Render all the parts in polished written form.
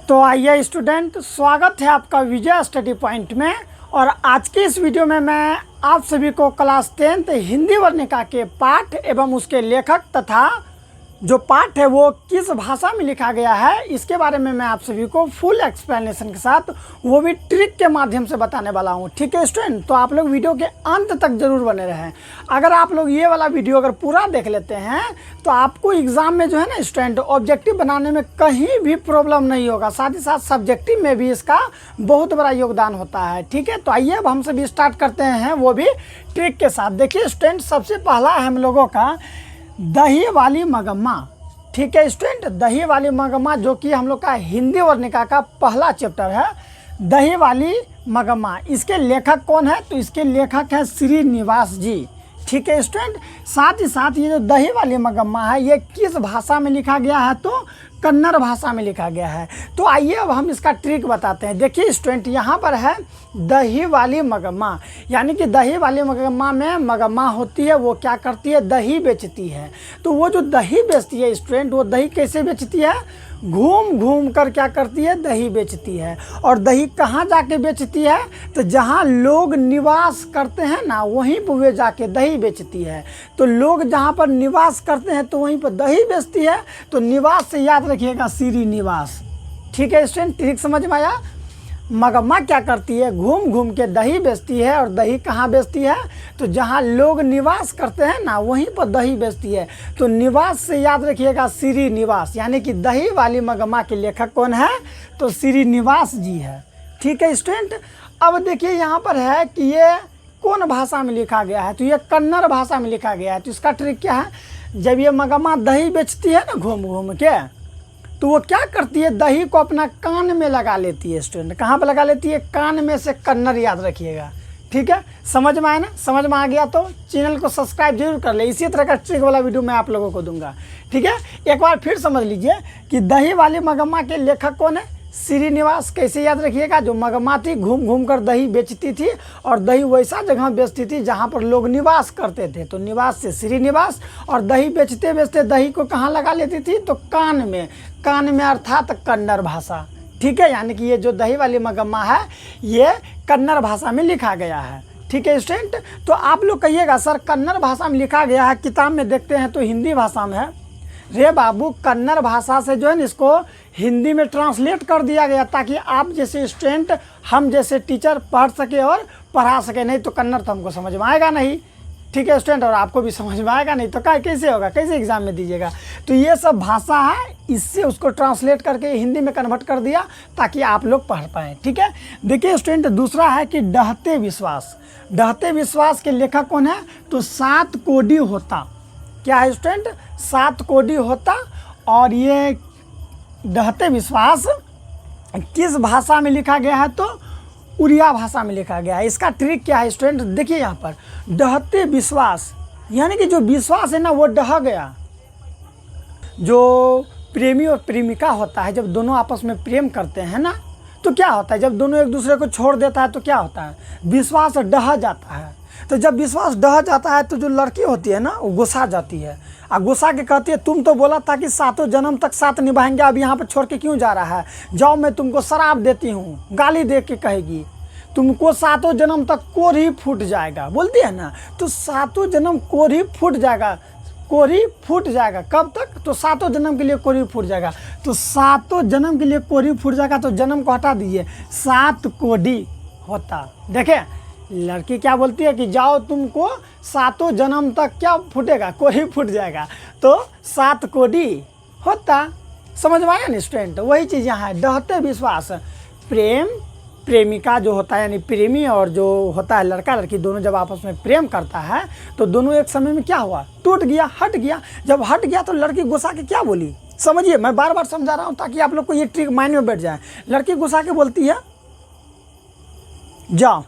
तो आइए स्टूडेंट, स्वागत है आपका विजय स्टडी पॉइंट में। और आज के इस वीडियो में मैं आप सभी को क्लास 10th हिंदी वर्णिका के पाठ एवं उसके लेखक तथा जो पाठ है वो किस भाषा में लिखा गया है इसके बारे में मैं आप सभी को फुल एक्सप्लेनेशन के साथ वो भी ट्रिक के माध्यम से बताने वाला हूँ। ठीक है स्टूडेंट, तो आप लोग वीडियो के अंत तक जरूर बने रहें। अगर आप लोग ये वाला वीडियो अगर पूरा देख लेते हैं तो आपको एग्ज़ाम में जो है ना स्टूडेंट ऑब्जेक्टिव बनाने में कहीं भी प्रॉब्लम नहीं होगा, साथ ही साथ सब्जेक्टिव में भी इसका बहुत बड़ा योगदान होता है। ठीक है, तो आइए अब हम सभी स्टार्ट करते हैं वो भी ट्रिक के साथ। देखिए स्टूडेंट, सबसे पहला है हम लोगों का दही वाली मगम्मा। ठीक है स्टूडेंट, दही वाली मगम्मा जो कि हम लोग का हिंदी वर्णिका का पहला चैप्टर है, दही वाली मगम्मा। इसके लेखक कौन है? तो इसके लेखक है श्रीनिवास जी। ठीक है स्टूडेंट, साथ ही साथ ये जो दही वाली मगम्मा है ये किस भाषा में लिखा गया है? तो कन्नड़ भाषा में लिखा गया है। तो आइए अब हम इसका ट्रिक बताते हैं। देखिए स्टूडेंट, यहाँ पर है दही वाली मगम्मा, यानी कि दही वाली मगम्मा में मगम्मा होती है, वो क्या करती है? दही बेचती है। तो वो जो दही बेचती है स्टूडेंट, वो दही कैसे बेचती है? घूम घूम कर क्या करती है? दही बेचती है। और दही कहाँ जाके बेचती है? तो जहाँ लोग निवास करते हैं ना, वहीं पर वे जाके दही बेचती है। तो लोग जहाँ पर निवास करते हैं तो वहीं पर दही बेचती है। तो निवास से याद रखिएगा श्रीनिवास। ठीक है स्टूडेंट, ट्रिक समझ में आया? मगम्मा क्या करती है? घूम घूम के दही बेचती है। और दही कहाँ बेचती है? तो जहाँ लोग निवास करते हैं ना, वहीं पर दही बेचती है। तो निवास से याद रखिएगा श्रीनिवास, यानी कि दही वाली मगम्मा के लेखक कौन है? तो श्रीनिवास जी है। ठीक है स्टूडेंट, अब देखिए यहाँ पर है कि ये कौन भाषा में लिखा गया है? तो ये कन्नड़ भाषा में लिखा गया है। तो इसका ट्रिक क्या है? जब ये मगम्मा दही बेचती है ना घूम घूम के, तो वो क्या करती है? दही को अपना कान में लगा लेती है। स्टूडेंट कहाँ पे लगा लेती है? कान में से कन्नड़ याद रखिएगा। ठीक है, समझ में आया ना? समझ में आ गया तो चैनल को सब्सक्राइब जरूर कर ले, इसी तरह का ट्रिक वाला वीडियो मैं आप लोगों को दूंगा। ठीक है, एक बार फिर समझ लीजिए कि दही वाली मगम्मा के लेखक कौन है? श्रीनिवास। कैसे याद रखिएगा? जो मगम्मा थी घूम घूम कर दही बेचती थी, और दही वैसा जगह बेचती थी जहाँ पर लोग निवास करते थे। तो निवास से श्रीनिवास, और दही बेचते बेचते दही को कहाँ लगा लेती थी? तो कान में। कान में अर्थात कन्नड़ भाषा। ठीक है, यानी कि ये जो दही वाली मगम्मा है ये कन्नड़ भाषा में लिखा गया है। ठीक है स्टूडेंट, तो आप लोग कहिएगा सर कन्नड़ भाषा में लिखा गया है, किताब में देखते हैं तो हिंदी भाषा में है। रे बाबू, कन्नड़ भाषा से जो है ना इसको हिंदी में ट्रांसलेट कर दिया गया ताकि आप जैसे स्टूडेंट, हम जैसे टीचर पढ़ सके और पढ़ा सके। नहीं तो कन्नड़ तो हमको समझ में आएगा नहीं। ठीक है स्टूडेंट, और आपको भी समझ में आएगा नहीं तो कैसे होगा? कैसे एग्जाम में दीजिएगा? तो ये सब भाषा है, इससे उसको ट्रांसलेट करके हिंदी में कन्वर्ट कर दिया ताकि आप लोग पढ़ पाएँ। ठीक है, देखिए स्टूडेंट, दूसरा है कि डहते विश्वास। डहते विश्वास के लेखक कौन है? तो सातकोडी होता। क्या है स्टूडेंट? सातकोडी होता। और ये डहते विश्वास किस भाषा में लिखा गया है? तो उड़िया भाषा में लिखा गया है। इसका ट्रिक क्या है स्टूडेंट? देखिए यहाँ पर डहते विश्वास, यानी कि जो विश्वास है ना वो डह गया। जो प्रेमी और प्रेमिका होता है, जब दोनों आपस में प्रेम करते हैं ना, तो क्या होता है? जब दोनों एक दूसरे को छोड़ देता है तो क्या होता है? विश्वास डह जाता है। तो जब विश्वास डह जाता है तो जो लड़की होती है ना वो गुस्सा जाती है, और गुस्सा के कहती है तुम तो बोला था कि सातों जन्म तक साथ निभाएंगे, अब यहाँ पर छोड़ के क्यों जा रहा है? जाओ, मैं तुमको शराब देती हूँ। गाली दे के कहेगी तुमको सातों जन्म तक कोर ही फूट जाएगा, बोलती है ना। तो सातों जन्म कोर ही फूट जाएगा। कोरी फूट जाएगा कब तक? तो सातों जन्म के लिए कोरी फूट जाएगा। तो सातों जन्म के लिए कोरी फूट जाएगा, तो जन्म को हटा दीजिए, सात कोडी होता। देखे लड़की क्या बोलती है कि जाओ, तुमको सातों जन्म तक क्या फूटेगा? कोरी फूट जाएगा। तो सात कोडी होता। समझ में आया ना स्टूडेंट? वही चीज़ यहाँ है, डहते विश्वास। प्रेम प्रेमिका जो होता है, यानी प्रेमी और जो होता है लड़का लड़की, दोनों जब आपस में प्रेम करता है तो दोनों एक समय में क्या हुआ? टूट गया, हट गया। जब हट गया तो लड़की गुस्सा के क्या बोली? समझिए, मैं बार बार समझा रहा हूँ ताकि आप लोग को ये ट्रिक माइंड में बैठ जाए। लड़की गुस्सा के बोलती है जाओ,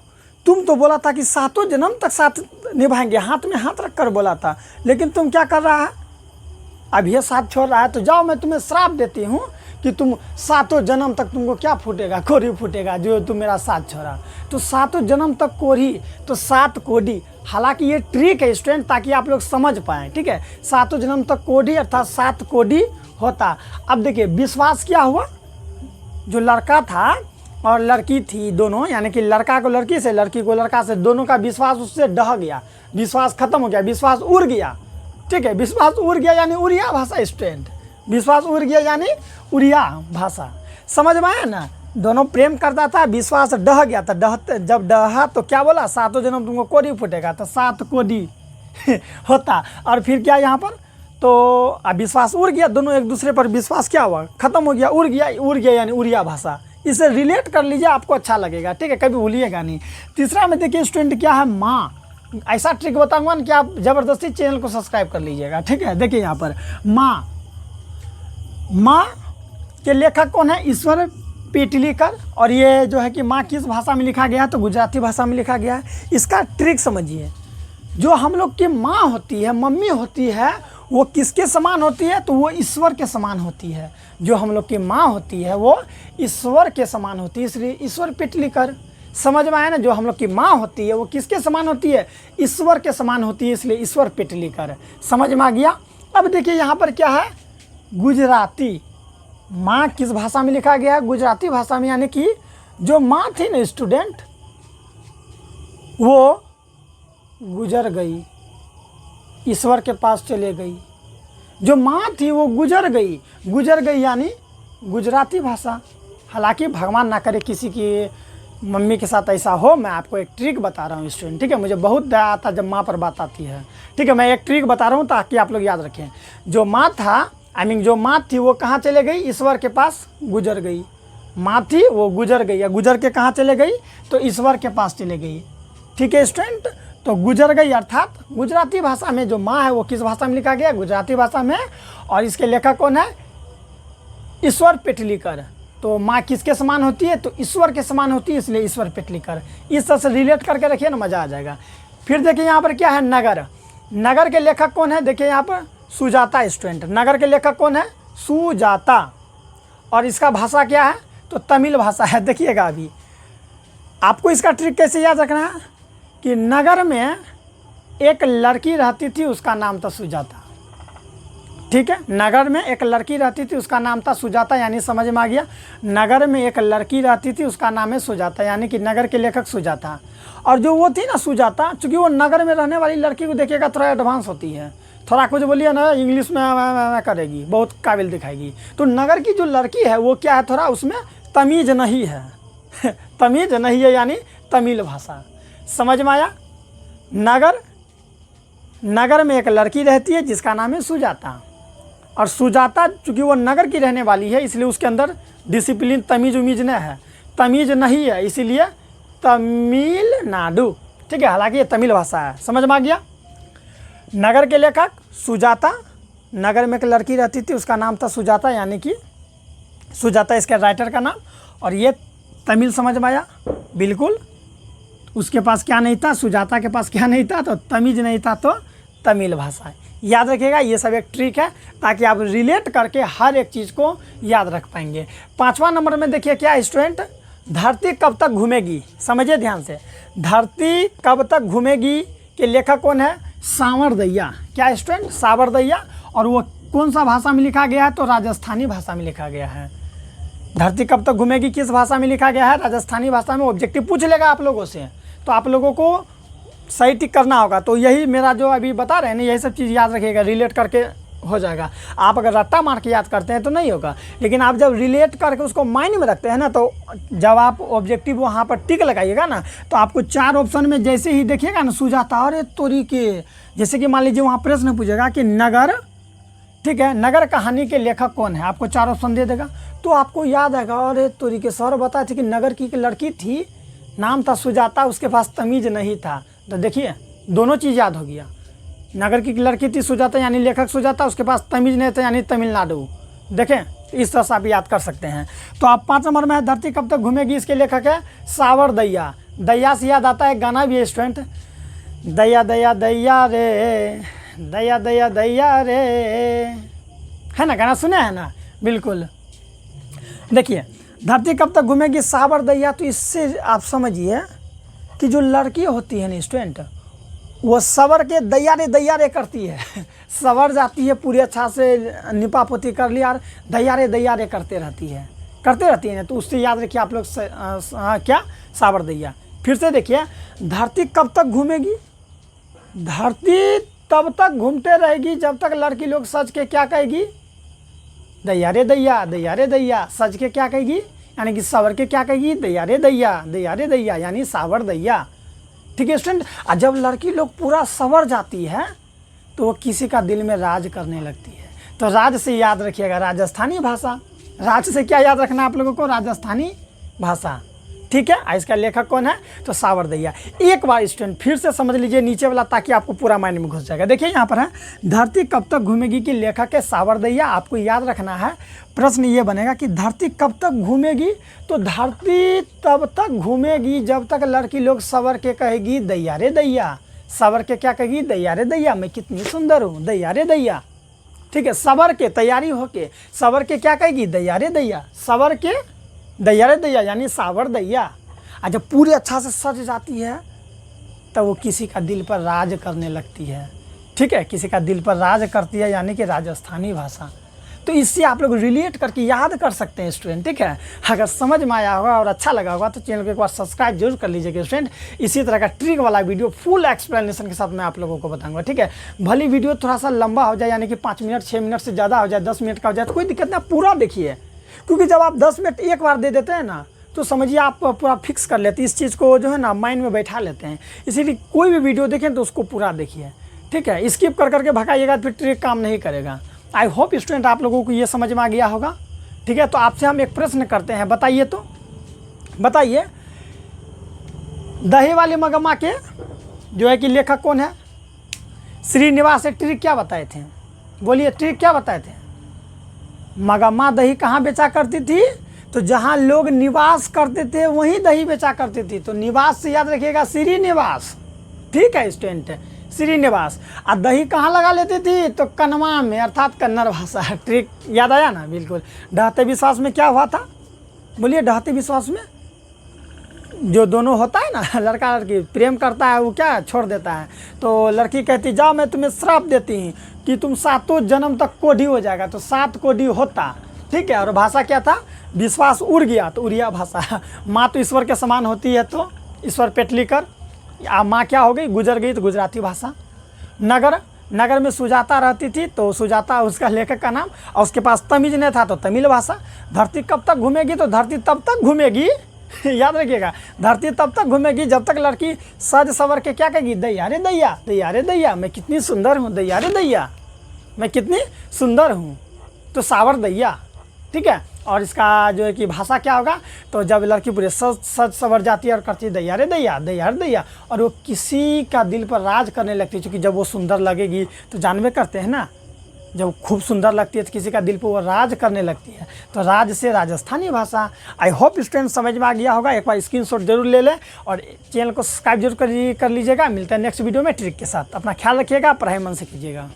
तुम तो बोला था कि सातों जन्म तक साथ निभाएंगे, हाथ में हाथ रख कर बोला था, लेकिन तुम क्या कर रहा है? अब ये साथ छोड़ रहा है। तो जाओ, मैं तुम्हें श्राप देती हूँ कि तुम सातों जन्म तक तुमको क्या फूटेगा? कोरी फूटेगा, जो तुम मेरा साथ छोड़ा। तो सातों जन्म तक कोरी, तो सात कोडी। हालांकि ये ट्रिक है स्टूडेंट ताकि आप लोग समझ पाएँ। ठीक है, सातों जन्म तक कोडी अर्थात सात कोडी होता। अब देखिए विश्वास क्या हुआ? जो लड़का था और लड़की थी दोनों, यानी कि लड़का को लड़की से, लड़की को लड़का से, दोनों का विश्वास उससे ढह गया, विश्वास खत्म हो गया, विश्वास उड़ गया। ठीक है, विश्वास उड़ गया यानी उड़िया भाषा स्टूडेंट, विश्वास उड़ गया यानी उड़िया भाषा। समझ में आया ना? दोनों प्रेम करता था, विश्वास ढह गया था। जब डहा तो क्या बोला, सातों जन्म तुमको कोडी फूटेगा, तो 7 कोडी होता। और फिर क्या यहाँ पर, तो अब विश्वास उड़ गया, दोनों एक दूसरे पर विश्वास क्या हुआ, खत्म हो गया, उड़ गया यानी उड़िया भाषा। इसे रिलेट कर लीजिए, आपको अच्छा लगेगा। ठीक है, कभी भूलिएगा नहीं। तीसरा में देखिए स्टूडेंट क्या है, माँ। ऐसा ट्रिक बताऊंगा ना कि आप ज़बरदस्ती चैनल को सब्सक्राइब कर लीजिएगा। ठीक है, देखिए यहाँ पर माँ, माँ के लेखक कौन है, ईश्वर पेटलीकर। और ये जो है कि माँ किस भाषा में लिखा गया है, तो गुजराती भाषा में लिखा गया है। इसका ट्रिक समझिए, जो हम लोग की माँ होती है, मम्मी होती है, वो किसके समान होती है, तो वो ईश्वर के समान होती है। जो हम लोग की माँ होती है वो ईश्वर के समान होती है, इसलिए ईश्वर पेटलीकर। समझ में आया ना? जो हम लोग की माँ होती है वो किसके समान होती है, ईश्वर के समान होती है, इसलिए ईश्वर पेटलीकर। समझ में आ गया? अब देखिए यहाँ पर क्या है, गुजराती। माँ किस भाषा में लिखा गया है, गुजराती भाषा में। यानी कि जो माँ थी ना स्टूडेंट, वो गुजर गई, ईश्वर के पास चले गई। जो माँ थी वो गुजर गई यानी गुजराती भाषा। हालांकि भगवान ना करे किसी की मम्मी के साथ ऐसा हो। मैं आपको एक ट्रिक बता रहा हूँ स्टूडेंट। ठीक है, मुझे बहुत दया आता जब माँ पर बात आती है। ठीक है, मैं एक ट्रिक बता रहा हूँ ताकि आप लोग याद रखें। जो माँ था, जो माँ थी वो कहाँ चले गई, ईश्वर के पास गुजर गई। माँ थी वो गुजर गई, या गुजर के कहाँ चले गई, तो ईश्वर के पास चले गई। ठीक है स्टूडेंट, तो गुजर गई अर्थात गुजराती भाषा में जो माँ है वो किस भाषा में लिखा गया, गुजराती भाषा में। और इसके लेखक कौन है, ईश्वर पेटलीकर। तो माँ किसके समान होती है, तो ईश्वर के समान होती है, इसलिए ईश्वर पेटलीकर। इस तरह से रिलेट करके रखिए ना, मज़ा आ जाएगा। फिर देखिए यहाँ पर क्या है, नगर। नगर के लेखक कौन है, देखिए यहाँ पर सुजाता स्टूडेंट। नगर के लेखक कौन है, सुजाता। और इसका भाषा क्या है, तो तमिल भाषा है। देखिएगा अभी आपको इसका ट्रिक कैसे याद रखना है कि नगर में एक लड़की रहती थी, उसका नाम था सुजाता। ठीक है, नगर में एक लड़की रहती थी, उसका नाम था सुजाता, यानी समझ में आ गया। नगर में एक लड़की रहती थी, उसका नाम है सुजाता, यानी कि नगर के लेखक सुजाता। और जो वो थी ना सुजाता, चूँकि वो नगर में रहने वाली लड़की को देखिएगा थोड़ा एडवांस होती है, थोड़ा कुछ बोलिए ना इंग्लिश में करेगी, बहुत काबिल दिखाएगी। तो नगर की जो लड़की है वो क्या है, थोड़ा उसमें तमीज़ नहीं है तमीज़ नहीं है यानी तमिल भाषा। समझ में आया? नगर में एक लड़की रहती है जिसका नाम है सुजाता। और सुजाता चूँकि वो नगर की रहने वाली है, इसलिए उसके अंदर डिसिप्लिन, तमीज़ उमीज़ नहीं है, तमीज़ नहीं है, इसीलिए तमिलनाडु। ठीक है, हालांकि ये तमिल भाषा है। समझ में आ गया? नगर के लेखक सुजाता, नगर में एक लड़की रहती थी, उसका नाम था सुजाता, यानी कि सुजाता इसके राइटर का नाम। और ये तमिल, समझ में आया? बिल्कुल। उसके पास क्या नहीं था, सुजाता के पास क्या नहीं था, तो तमीज़ नहीं था, तो तमिल भाषा। याद रखिएगा, ये सब एक ट्रिक है ताकि आप रिलेट करके हर एक चीज़ को याद रख पाएंगे। 5वां नंबर में देखिए क्या स्टूडेंट, धरती कब तक घूमेगी। समझिए ध्यान से, धरती कब तक घूमेगी के लेखक कौन है, सावरदैया। क्या स्टूडेंट, सावरदैया। और वो कौन सा भाषा में लिखा गया है, तो राजस्थानी भाषा में लिखा गया है। धरती कब तक घूमेगी किस भाषा में लिखा गया है, राजस्थानी भाषा में। ऑब्जेक्टिव पूछ लेगा आप लोगों से, तो आप लोगों को सही टिक करना होगा। तो यही मेरा जो अभी बता रहे हैं ना, यही सब चीज़ याद रखिएगा, रिलेट करके हो जाएगा। आप अगर रट्टा मार के याद करते हैं तो नहीं होगा, लेकिन आप जब रिलेट करके उसको माइंड में रखते हैं ना, तो जब आप ऑब्जेक्टिव वहाँ पर टिक लगाइएगा ना, तो आपको 4 ऑप्शन में जैसे ही देखिएगा ना सुजाता, और तोरी के, जैसे कि मान लीजिए वहाँ प्रश्न पूछेगा कि नगर, ठीक है, नगर कहानी के लेखक कौन है, आपको 4 ऑप्शन दे देगा, तो आपको याद आएगा। और तोरी के सर बताए थे कि नगर की एक लड़की थी, नाम था सुजाता, उसके पास तमीज़ नहीं था। तो देखिए दोनों चीज़ याद हो गया। नगर की लड़की थी सुजाता यानी लेखक सुजाता, उसके पास तमीज़ नहीं था यानी तमिलनाडु। देखें, इस तरह से आप याद कर सकते हैं। तो आप 5 नंबर में है, धरती कब तक घूमेगी, इसके लेखक है सावरदैया। दैया से याद आता है गाना भी है स्टूडेंट, दैया दैया दैया रे, दैया दैया दैया रे, है ना, गाना सुने हैं ना, बिल्कुल। देखिए धरती कब तक घूमेगी, सावरदैया। तो इससे आप समझिए कि जो लड़की होती है ना स्टूडेंट, वो सवर के दैया रे करती है सवर जाती है पूरी अच्छा से, निपा पोती कर लिया और दैया रे करते रहती है। करते रहती हैं, तो उससे याद रखिए आप लोग क्या, सावर दैया। फिर से देखिए, धरती कब तक घूमेगी, धरती तब तक घूमते रहेगी जब तक लड़की लोग सज के क्या कहेगी, दैया रे दैया, दैया रे दैया। सज के क्या कहेगी, यानी कि सावर के क्या कहेगी, दैया रे दैया, दैया रे दैया, यानी सावर दैया। ठीक है स्टूडेंट, और जब लड़की लोग पूरा संवर जाती है तो वो किसी का दिल में राज करने लगती है। तो राज से याद रखिएगा राजस्थानी भाषा। राज से क्या याद रखना आप लोगों को, राजस्थानी भाषा। ठीक है, इसका लेखक कौन है, तो सावर दैया। एक बार स्टूडेंट फिर से समझ लीजिए नीचे वाला, ताकि आपको पूरा माइंड में घुस जाएगा। देखिए यहाँ पर है, धरती कब तक घूमेगी की लेखक है सावर दैया। आपको याद रखना है, प्रश्न ये बनेगा कि धरती कब तक घूमेगी, तो धरती तब तक घूमेगी जब तक लड़की लोग सवर के कहेगी दैया रे दैया। सवर के क्या कहेगी, दैया रे दैया, मैं कितनी सुंदर हूँ, दैया रे दैया। ठीक है, सवर के तैयारी होके सवर के क्या कहेगी, दैया रे दैया। सवर के दैया रे दैया यानी सावर दैया। और जब पूरी अच्छा से सज जाती है तब वो किसी का दिल पर राज करने लगती है। ठीक है, किसी का दिल पर राज करती है, यानी कि राजस्थानी भाषा। तो इससे आप लोग रिलेट करके याद कर सकते हैं स्टूडेंट। ठीक है, अगर समझ में आया होगा और अच्छा लगा होगा तो चैनल को एक बार सब्सक्राइब जरूर कर लीजिएगा स्टूडेंट। इसी तरह का ट्रिक वाला वीडियो फुल एक्सप्लेनेशन के साथ मैं आप लोगों को बताऊंगा। ठीक है, भली वीडियो थोड़ा सा लंबा हो जाए, यानी कि 5 मिनट 6 मिनट से ज़्यादा हो जाए, 10 मिनट का हो जाए, तो कोई दिक्कत नहीं, पूरा देखिए। क्योंकि जब आप 10 मिनट एक बार दे देते हैं ना, तो समझिए आप पूरा फिक्स कर लेते हैं, इस चीज़ को जो है ना माइंड में बैठा लेते हैं। इसीलिए कोई भी वीडियो देखें तो उसको पूरा देखिए। ठीक है, स्किप कर करके भगाइएगा तो फिर ट्रिक काम नहीं करेगा। आई होप स्टूडेंट आप लोगों को ये समझ में आ गया होगा। ठीक है, तो आपसे हम एक प्रश्न करते हैं, बताइए तो, बताइए दही वाली मगमा के जो है कि लेखक कौन है, श्रीनिवास। एक ट्रिक क्या बताए थे, बोलिए ट्रिक क्या बताए थे। मगमा दही कहाँ बेचा करती थी, तो जहाँ लोग निवास करते थे वहीं दही बेचा करती थी। तो निवास से याद रखिएगा श्रीनिवास। ठीक है स्टूडेंट, श्रीनिवास। और दही कहाँ लगा लेती थी, तो कनवा में, अर्थात कन्नड़ भाषा। ट्रिक याद आया ना, बिल्कुल। ढहते विश्वास में क्या हुआ था, बोलिए ढहते विश्वास में जो दोनों होता है ना, लड़का लड़की प्रेम करता है, वो क्या छोड़ देता है, तो लड़की कहती जाओ मैं तुम्हें श्राप देती हूँ कि तुम 7 जन्म तक कोढ़ी हो जाएगा। तो 7 कोढ़ी होता। ठीक है, और भाषा क्या था, विश्वास उड़ गया तो उड़िया भाषा। माँ तो ईश्वर के समान होती है, तो ईश्वर पेटलीकर। माँ क्या हो गई, गुजर गई, तो गुजराती भाषा। नगर, नगर में सुजाता रहती थी, तो सुजाता उसका लेखक का नाम, और उसके पास तमीज नहीं था तो तमिल भाषा। धरती कब तक घूमेगी, तो धरती तब तक घूमेगी याद रखिएगा, धरती तब तक घूमेगी जब तक लड़की सज सवर के क्या कहेगी, दैया रे दैया, दैया रे दैया, मैं कितनी सुंदर हूँ, दैया रे दैया, मैं कितनी सुंदर हूँ। तो सावर दैया। ठीक है, और इसका जो है कि भाषा क्या होगा, तो जब लड़की पूरे सज सवर जाती है और करती है दैया रे दैया, दैया रे दैया, और वो किसी का दिल पर राज करने लगती है। क्योंकि जब वो सुंदर लगेगी तो जानवे करते हैं ना, जब खूब सुंदर लगती है तो किसी का दिल पर वो राज करने लगती है। तो राज से राजस्थानी भाषा। आई होप स्टूडेंट समझ में आ गया होगा। एक बार स्क्रीनशॉट जरूर ले लें और चैनल को सब्सक्राइब जरूर कर लीजिएगा। मिलते हैं नेक्स्ट वीडियो में ट्रिक के साथ। अपना ख्याल रखिएगा, पढ़ाई मन से कीजिएगा।